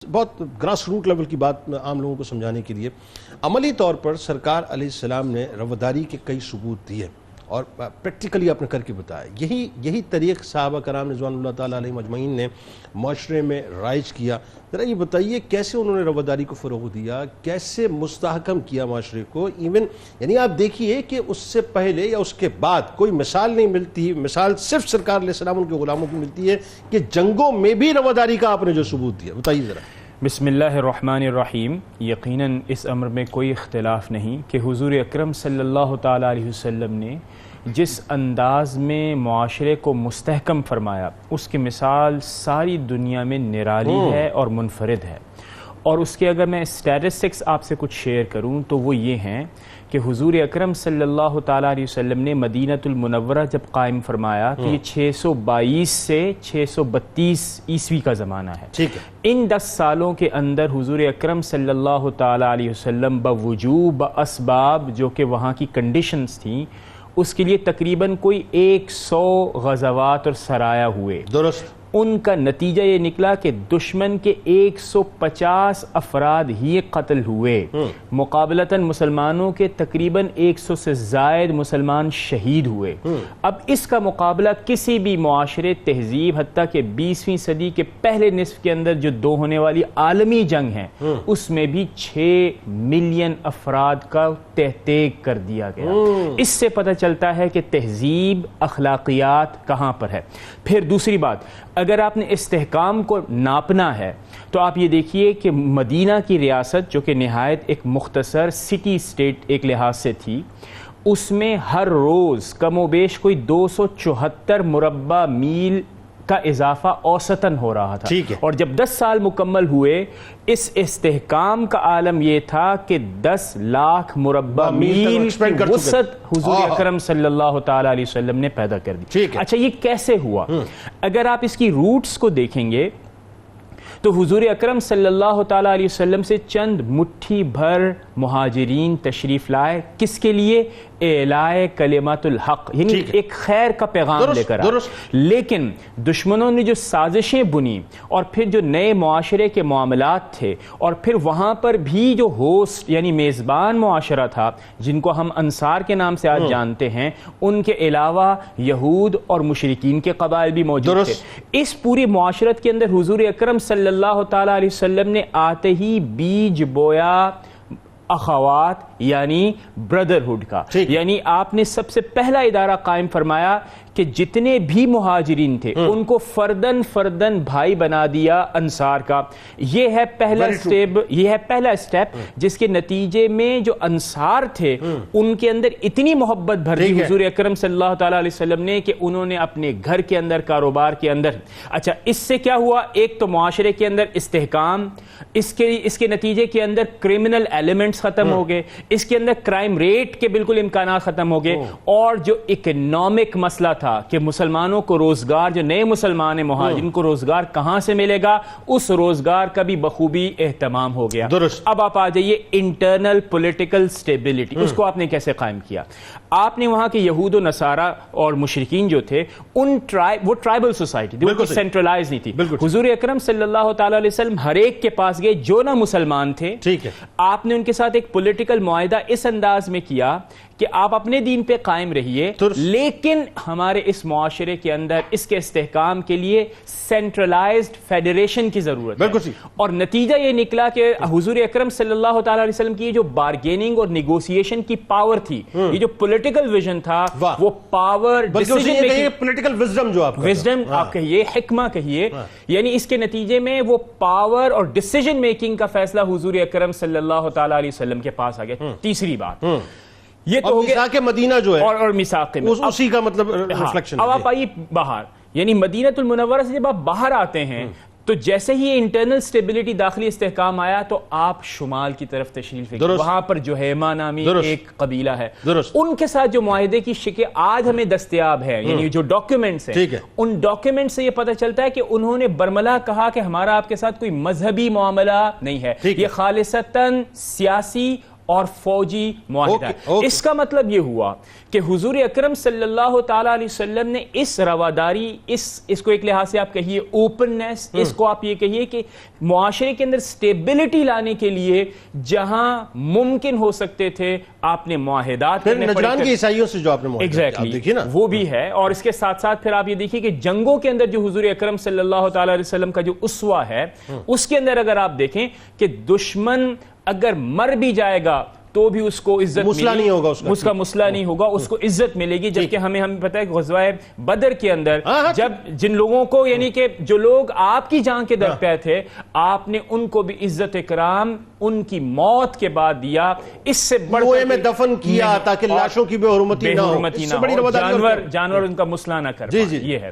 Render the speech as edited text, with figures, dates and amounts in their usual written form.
بہت grass root level کی بات عام لوگوں کو سمجھانے کے لیے عملی طور پر سرکار علیہ السلام نے رواداری کے کئی ثبوت دیے اور پریکٹیکلی آپ نے کر کے بتایا. یہی طریق صحابہ کرام رضوان اللہ تعالیٰ علیہ مجمعین نے معاشرے میں رائج کیا. ذرا یہ بتائیے کیسے انہوں نے رواداری کو فروغ دیا, کیسے مستحکم کیا معاشرے کو. ایون یعنی آپ دیکھیے کہ اس سے پہلے یا اس کے بعد کوئی مثال نہیں ملتی, مثال صرف سرکار علیہ السلام ان کے غلاموں کی ملتی ہے کہ جنگوں میں بھی رواداری کا آپ نے جو ثبوت دیا. بتائیے ذرا. بسم اللہ الرحمن الرحیم. یقیناً اس امر میں کوئی اختلاف نہیں کہ حضور اکرم صلی اللہ تعالیٰ علیہ وسلم نے جس انداز میں معاشرے کو مستحکم فرمایا اس کی مثال ساری دنیا میں نرالی ہے اور منفرد ہے. اور اس کے اگر میں اسٹیٹسٹکس آپ سے کچھ شیئر کروں تو وہ یہ ہیں کہ حضور اکرم صلی اللہ تعالیٰ علیہ وسلم نے مدینۃ المنورہ جب قائم فرمایا کہ یہ 622 سے 632 عیسوی کا زمانہ ہے. ان 10 سالوں کے اندر حضور اکرم صلی اللہ تعالیٰ علیہ وسلم بوجوب اسباب جو کہ وہاں کی کنڈیشنز تھیں اس کے لیے تقریباً کوئی 100 غزوات اور سرایا ہوئے. درست. ان کا نتیجہ یہ نکلا کہ دشمن کے 150 افراد ہی قتل ہوئے, مقابلتاً مسلمانوں کے تقریباً 100 سے زائد مسلمان شہید ہوئے. اب اس کا مقابلہ کسی بھی معاشرے, تہذیب, حتیٰ کہ 20ویں صدی کے پہلے نصف کے اندر جو 2 ہونے والی عالمی جنگ ہیں اس میں بھی 6 ملین افراد کا تہتیگ کر دیا گیا. اس سے پتہ چلتا ہے کہ تہذیب, اخلاقیات کہاں پر ہے. پھر دوسری بات, اگر آپ نے استحکام کو ناپنا ہے تو آپ یہ دیکھیے کہ مدینہ کی ریاست جو کہ نہایت ایک مختصر سٹی اسٹیٹ ایک لحاظ سے تھی, اس میں ہر روز کم و بیش کوئی 274 مربع میل کا اضافہ اوسطاً ہو رہا تھا. اور جب 10 سال مکمل ہوئے اس استحکام کا عالم یہ تھا کہ 10 لاکھ مربع میل کی وسعت حضور اکرم صلی اللہ تعالیٰ علیہ وسلم نے پیدا کر دی. اچھا, یہ کیسے ہوا؟ اگر آپ اس کی روٹس کو دیکھیں گے تو حضور اکرم صلی اللہ تعالیٰ علیہ وسلم سے چند مٹھی بھر مہاجرین تشریف لائے. کس کے لیے؟ اعلاء کلمات الحق, یعنی ایک خیر کا پیغام لے کر آئے. لیکن دشمنوں نے جو سازشیں بنی اور پھر جو نئے معاشرے کے معاملات تھے اور پھر وہاں پر بھی جو ہوسٹ یعنی میزبان معاشرہ تھا جن کو ہم انصار کے نام سے آج جانتے ہیں, ان کے علاوہ یہود اور مشرکین کے قبائل بھی موجود تھے. اس پوری معاشرت کے اندر حضور اکرم صلی اللہ تعالیٰ علیہ وسلم نے آتے ہی بیج بویا اخوات یعنی بردرہڈ کا. یعنی آپ نے سب سے پہلا ادارہ قائم فرمایا کہ جتنے بھی مہاجرین تھے ان کو فردن فردن بھائی بنا دیا انصار کا. یہ ہے پہلا اسٹیپ جس کے نتیجے میں جو انصار تھے ان کے اندر اتنی محبت بھر دی حضور اکرم صلی اللہ تعالیٰ علیہ وسلم نے کہ انہوں نے اپنے گھر کے اندر, کاروبار کے اندر. اچھا, اس سے کیا ہوا؟ ایک تو معاشرے کے اندر استحکام, اس کے نتیجے کے اندر کرمنل ایلیمنٹس ختم ہو گئے, اس کے اندر کرائم ریٹ کے بالکل امکانات ختم ہو گئے, اور جو اکنامک مسئلہ تھا کہ مسلمانوں کو روزگار, جو نئے مسلمان ہیں مہاجرین کو روزگار کہاں سے ملے گا, اس روزگار کا بھی بخوبی اہتمام ہو گیا. اب آپ آ جائیے انٹرنل پولیٹیکل سٹیبلٹی, اس کو آپ نے کیسے قائم کیا؟ آپ نے وہاں کے یہود و نصارہ اور مشرکین جو تھے وہ ٹرائبل سوسائٹی تھی, وہ سینٹرلائز نہیں تھی. حضور اکرم صلی اللہ تعالیٰ علیہ وسلم ہر ایک کے پاس گئے جو نہ مسلمان تھے. آپ نے ان کے ساتھ ایک پولیٹیکل معاہدہ اس انداز میں کیا کہ آپ اپنے دین پہ قائم رہیے, لیکن ہمارے اس معاشرے کے اندر اس کے استحکام کے لیے سینٹرلائزڈ فیڈریشن کی ضرورت ہے. اور نتیجہ یہ نکلا کہ حضور اکرم صلی اللہ تعالیٰ علیہ وسلم کی جو بارگیننگ اور نیگوسیشن کی پاور تھی, یہ جو پولیٹیکل ویژن تھا, وہ power decision making, political wisdom جو وزڈم آپ کہیے, حکمہ کہیے, یعنی اس کے نتیجے میں وہ پاور اور ڈیسیژن میکنگ کا فیصلہ حضور اکرم صلی اللہ تعالیٰ علیہ وسلم کے پاس آ گیا. تیسری بات, یہ تو میثاق مدینہ جو ہے اور میثاق میں اسی کا مطلب ریفلیکشن. اب آپ آئیے باہر, یعنی مدینۃ المنورہ سے جب آپ باہر آتے ہیں تو جیسے ہی انٹرنل سٹیبلٹی, داخلی استحکام آیا تو آپ شمال کی طرف تشریف لے گئے. وہاں پر جوہیمہ نامی ایک قبیلہ ہے, ان کے ساتھ جو معاہدے کی شکیں آج ہمیں دستیاب ہے, یعنی جو ڈاکیومنٹس ہیں, ان ڈاکیومنٹ سے یہ پتہ چلتا ہے کہ انہوں نے برملا کہا کہ ہمارا آپ کے ساتھ کوئی مذہبی معاملہ نہیں ہے, یہ خالصتاً سیاسی اور فوجی معاہدہ. اس کا مطلب یہ ہوا کہ حضور اکرم صلی اللہ تعالی علیہ وسلم نے اس رواداری، اس کو ایک لحاظ سے آپ کہیے اوپننس، اس کو آپ یہ کہیے کہ معاشرے کے اندر سٹیبلٹی لانے کے لیے جہاں ممکن ہو سکتے تھے آپ نے معاہدات کرنے پڑے. نجران کے عیسائیوں سے جو آپ نے معاہدات دیکھیے نا وہ بھی ہے، اور اس کے ساتھ ساتھ پھر آپ یہ دیکھیے کہ جنگوں کے اندر جو حضور اکرم صلی اللہ تعالی علیہ وسلم کا جو اسوہ ہے اس کے اندر اگر آپ دیکھیں کہ دشمن اگر مر بھی جائے گا تو بھی اس کو عزت مسئلہ نہیں ہوگا، اس کا مسئلہ نہیں ہوگا، اس کو عزت ملے گی. جبکہ ہمیں پتہ ہے کہ غزوہ بدر کے اندر جب جن لوگوں کو، یعنی کہ جو لوگ آپ کی جان کے در پہ تھے، آپ نے ان کو بھی عزت اکرام ان کی موت کے بعد دیا. اس سے بڑھ کنویں میں دفن کیا تاکہ لاشوں کی بے حرمتی نہ ہو، جانور ان کا مسئلہ نہ کر. یہ ہے.